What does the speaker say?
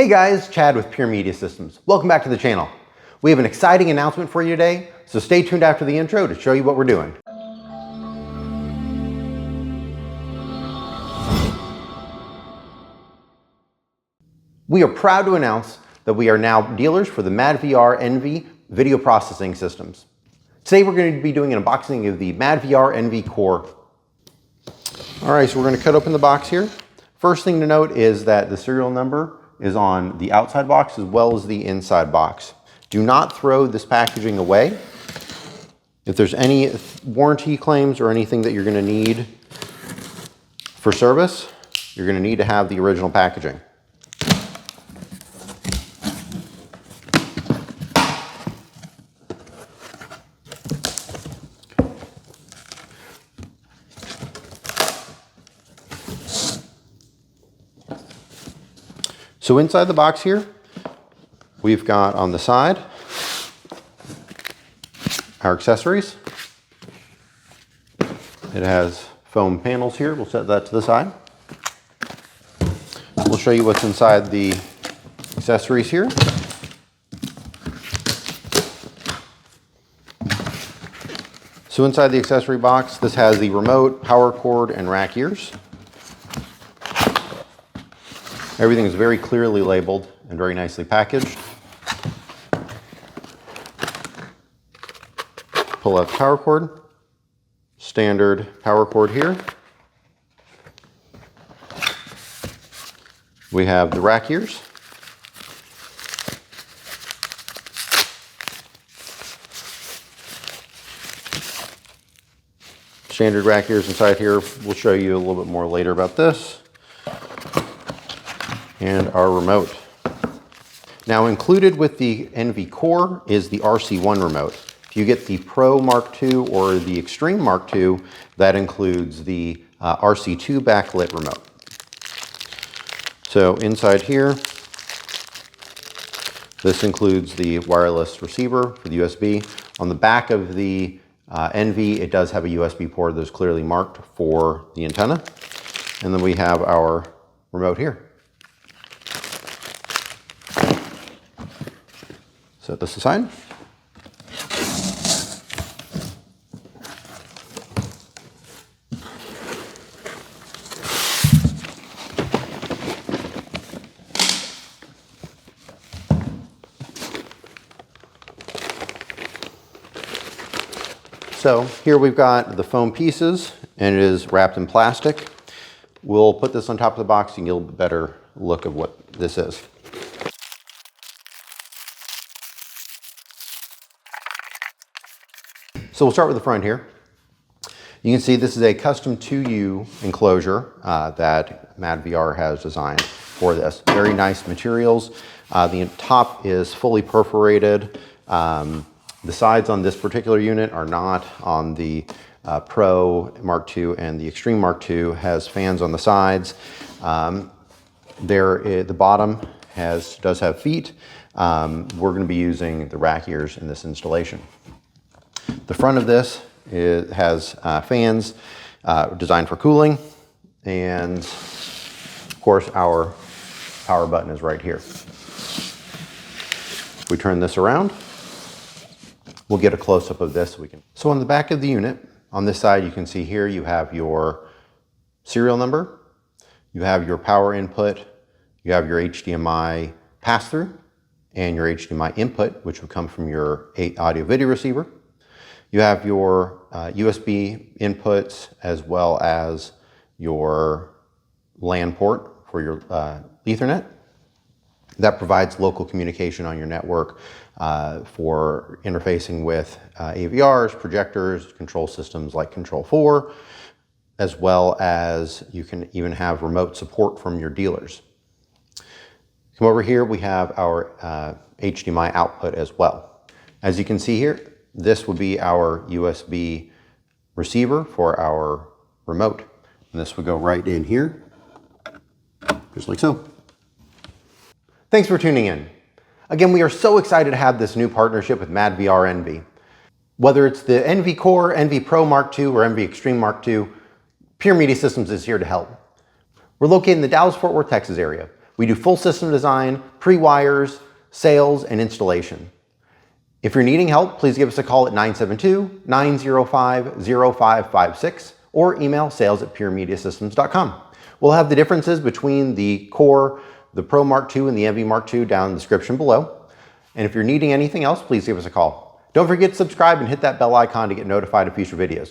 Hey guys, Chad with Pure Media Systems. Welcome back to the channel. We have an exciting announcement for you today, so stay tuned after the intro to show you what we're doing. We are proud to announce that we are now dealers for the madVR Envy video processing systems. Today we're going to be doing an unboxing of the madVR Envy Core. All right, so we're going to cut open the box here. First thing to note is that the serial number is on the outside box as well as the inside box. Do not throw this packaging away. If there's any warranty claims or anything that you're going to need for service, you're going to need to have the original packaging. So inside the box here, we've got on the side our accessories. It has foam panels here. We'll set that to the side. We'll show you what's inside the accessories here. So inside the accessory box, this has the remote, power cord, and rack ears. Everything is very clearly labeled and very nicely packaged. Pull out the power cord, standard power cord here. We have the rack ears. Standard rack ears inside here. We'll show you a little bit more later about this. And our remote. Now included with the Envy Core is the RC1 remote. If you get the Pro Mk2 or the Extreme Mk2, that includes the RC2 backlit remote. So inside here, this includes the wireless receiver for the USB. On the back of the Envy, it does have a USB port that's clearly marked for the antenna. And then we have our remote here. Set this aside. So here we've got the foam pieces and it is wrapped in plastic. We'll put this on top of the box and you'll get a better look of what this is. So we'll start with the front here. You can see this is a custom to you enclosure that madVR has designed for this. Very nice materials. The top is fully perforated. The sides on this particular unit are not on the Pro Mk2, and the Extreme Mk2 has fans on the sides. The bottom does have feet. We're going to be using the rack ears in this installation. The front of this has fans designed for cooling, and of course our power button is right here. If we turn this around, we'll get a close-up of this. So on the back of the unit, on this side you can see here you have your serial number, you have your power input, you have your HDMI pass-through, and your HDMI input, which would come from your audio-video receiver. You have your USB inputs as well as your LAN port for your Ethernet. That provides local communication on your network for interfacing with AVRs, projectors, control systems like Control 4, as well as you can even have remote support from your dealers. Come over here, we have our HDMI output as well. As you can see here, this would be our USB receiver for our remote. And this would go right in here, just like so. Thanks for tuning in. Again, we are so excited to have this new partnership with madVR Envy. Whether it's the Envy Core, Envy Pro Mk2, or Envy Extreme Mk2, Pure Media Systems is here to help. We're located in the Dallas-Fort Worth, Texas area. We do full system design, pre-wires, sales, and installation. If you're needing help, please give us a call at 972-905-0556 or email sales@puremediasystems.com. We'll have the differences between the Core, the Pro Mark II, and the Envy Mark II down in the description below. And if you're needing anything else, please give us a call. Don't forget to subscribe and hit that bell icon to get notified of future videos.